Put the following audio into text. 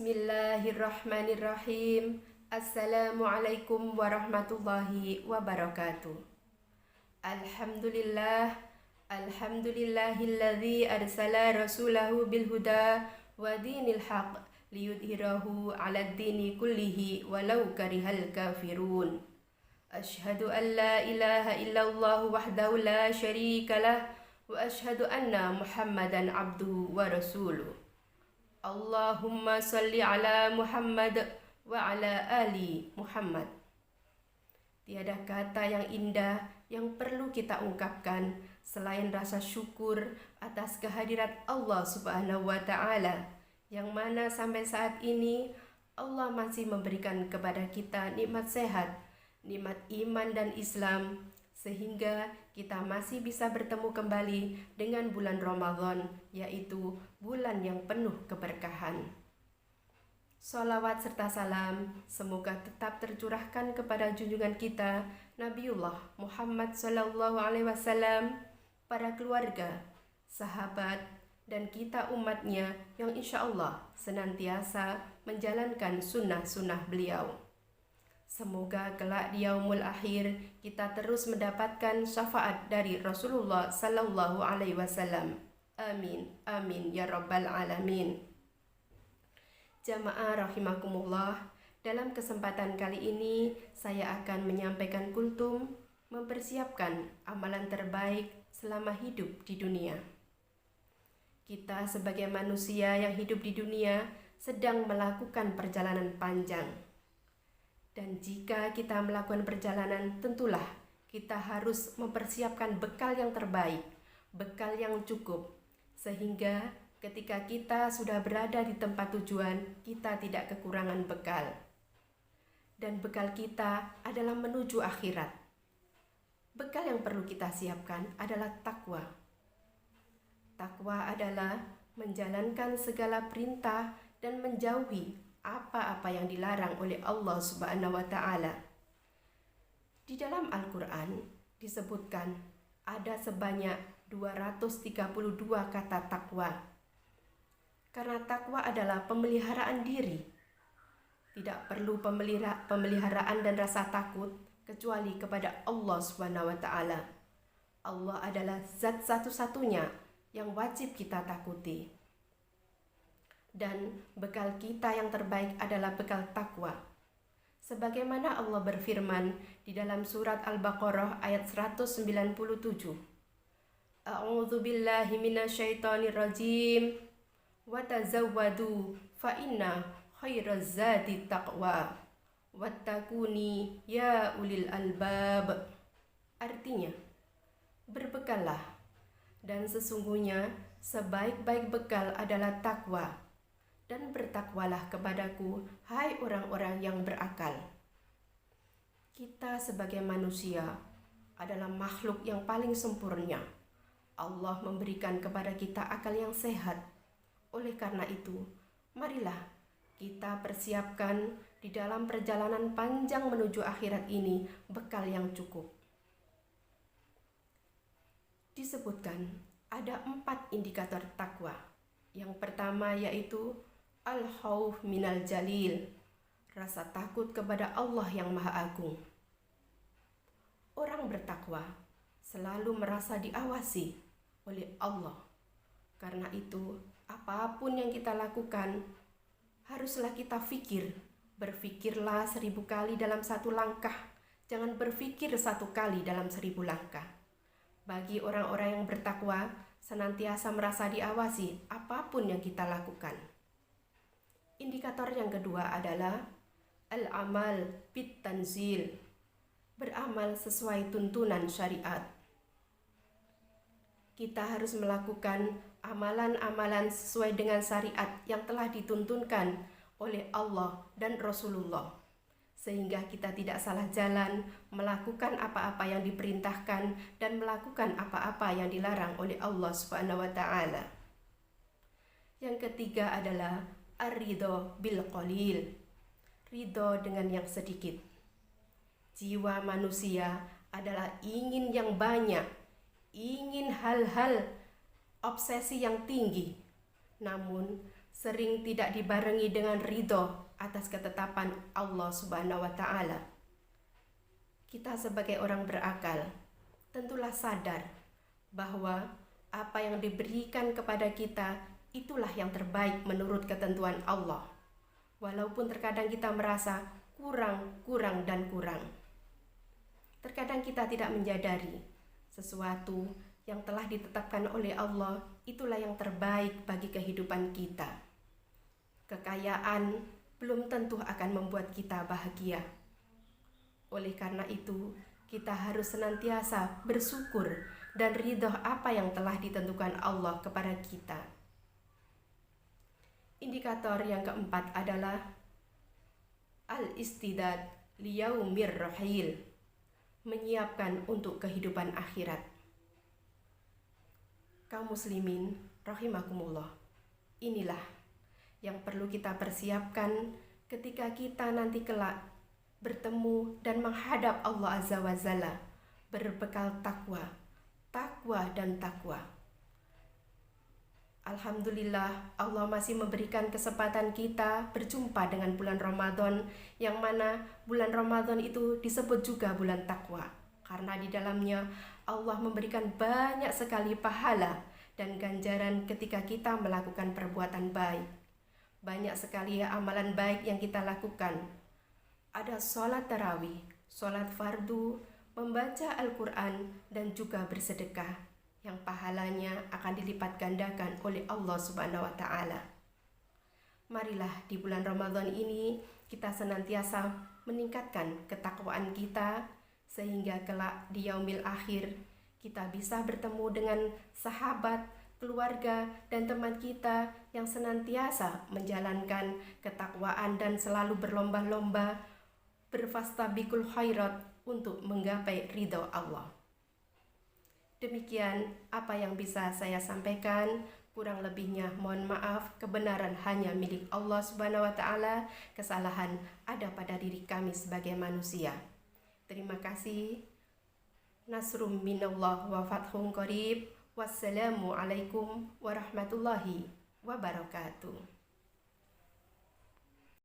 Bismillahirrahmanirrahim. Assalamualaikum warahmatullahi wabarakatuh. Alhamdulillah, alhamdulillahilladzi arsala rasulahu bil huda wa dinil haq liyudhhirahu 'alad dini kullihi walau karihal kafirun. Asyhadu an la ilaha illallah wahdahu la syarikalah wa asyhadu anna Muhammadan abduhu wa rasuluh. Allahumma salli ala Muhammad wa ala ali Muhammad. Tiada kata yang indah yang perlu kita ungkapkan selain rasa syukur atas kehadirat Allah Subhanahu wa Ta'ala, yang mana sampai saat ini Allah masih memberikan kepada kita nikmat sehat, nikmat iman dan Islam, sehingga kita masih bisa bertemu kembali dengan bulan Ramadan, yaitu bulan yang penuh keberkahan. Salawat serta salam semoga tetap tercurahkan kepada junjungan kita Nabiullah Muhammad SAW, para keluarga, sahabat, dan kita umatnya yang insya Allah senantiasa menjalankan sunnah-sunnah beliau. Semoga kelak di yaumul akhir kita terus mendapatkan syafaat dari Rasulullah sallallahu alaihi wasallam. Amin, amin ya rabbal alamin. Jamaah rahimakumullah, dalam kesempatan kali ini saya akan menyampaikan kultum mempersiapkan amalan terbaik selama hidup di dunia. Kita sebagai manusia yang hidup di dunia sedang melakukan perjalanan panjang. Dan jika kita melakukan perjalanan, tentulah kita harus mempersiapkan bekal yang terbaik, bekal yang cukup, sehingga ketika kita sudah berada di tempat tujuan, kita tidak kekurangan bekal. Dan bekal kita adalah menuju akhirat. Bekal yang perlu kita siapkan adalah takwa. Takwa adalah menjalankan segala perintah dan menjauhi apa-apa yang dilarang oleh Allah Subhanahu wa Ta'ala. Di dalam Al-Quran disebutkan ada sebanyak 232 kata takwa. Karena takwa adalah pemeliharaan diri. Tidak perlu pemeliharaan dan rasa takut kecuali kepada Allah Subhanahu wa Ta'ala. Allah adalah zat satu-satunya yang wajib kita takuti. Dan bekal kita yang terbaik adalah bekal takwa. Sebagaimana Allah berfirman di dalam surat Al-Baqarah ayat 197. A'udzu billahi minasyaitonir rajim. Wa tazawwadu fa inna khairaz zadi taqwa. Wattaquni ya ulil albab. Artinya, berbekallah, dan sesungguhnya sebaik-baik bekal adalah takwa. Dan bertakwalah kepadaku, hai orang-orang yang berakal. Kita sebagai manusia adalah makhluk yang paling sempurna. Allah memberikan kepada kita akal yang sehat. Oleh karena itu, marilah kita persiapkan di dalam perjalanan panjang menuju akhirat ini bekal yang cukup. Disebutkan ada 4 indikator takwa. Yang pertama yaitu al-khauf minal jalil, rasa takut kepada Allah yang Maha Agung. Orang bertakwa selalu merasa diawasi oleh Allah. Karena itu, apapun yang kita lakukan, haruslah kita berpikirlah 1000 kali dalam 1 langkah. Jangan berpikir 1 kali dalam 1000 langkah. Bagi orang-orang yang bertakwa, senantiasa merasa diawasi apapun yang kita lakukan. Indikator yang kedua adalah al-amal bit tanzil, beramal sesuai tuntunan syariat. Kita harus melakukan amalan-amalan sesuai dengan syariat yang telah dituntunkan oleh Allah dan Rasulullah, sehingga kita tidak salah jalan, melakukan apa-apa yang diperintahkan dan melakukan apa-apa yang dilarang oleh Allah Subhanahu wa Ta'ala. Yang ketiga adalah ar-ridho bil qalil, ridho dengan yang sedikit. Jiwa manusia adalah ingin yang banyak, ingin hal-hal obsesi yang tinggi. Namun sering tidak dibarengi dengan ridho atas ketetapan Allah Subhanahu wa Ta'ala. Kita sebagai orang berakal tentulah sadar bahwa apa yang diberikan kepada kita itulah yang terbaik menurut ketentuan Allah. Walaupun terkadang kita merasa kurang dan kurang. Terkadang kita tidak menyadari sesuatu yang telah ditetapkan oleh Allah itulah yang terbaik bagi kehidupan kita. Kekayaan belum tentu akan membuat kita bahagia. Oleh karena itu, kita harus senantiasa bersyukur dan ridho apa yang telah ditentukan Allah kepada kita. Indikator yang keempat adalah al-istidad liyaumir rahil, menyiapkan untuk kehidupan akhirat. Kaum muslimin rahimakumullah, inilah yang perlu kita persiapkan ketika kita nanti kelak bertemu dan menghadap Allah Azza wa Jalla berbekal takwa dan takwa. Alhamdulillah, Allah masih memberikan kesempatan kita berjumpa dengan bulan Ramadan, yang mana bulan Ramadan itu disebut juga bulan takwa, karena di dalamnya Allah memberikan banyak sekali pahala dan ganjaran ketika kita melakukan perbuatan baik. Banyak sekali amalan baik yang kita lakukan. Ada sholat tarawih, sholat fardu, membaca Al-Quran, dan juga bersedekah, yang pahalanya akan dilipat gandakan oleh Allah Subhanahu wa Ta'ala. Marilah di bulan Ramadan ini kita senantiasa meningkatkan ketakwaan kita, sehingga kelak di yaumil akhir kita bisa bertemu dengan sahabat, keluarga, dan teman kita yang senantiasa menjalankan ketakwaan dan selalu berlomba-lomba berfastabiqul khairat untuk menggapai ridho Allah. Demikian apa yang bisa saya sampaikan. Kurang lebihnya mohon maaf, kebenaran hanya milik Allah Subhanahu wa Ta'ala, kesalahan ada pada diri kami sebagai manusia. Terima kasih. Nasrum minallah wa fathun qarib. Wassalamualaikum warahmatullahi wabarakatuh.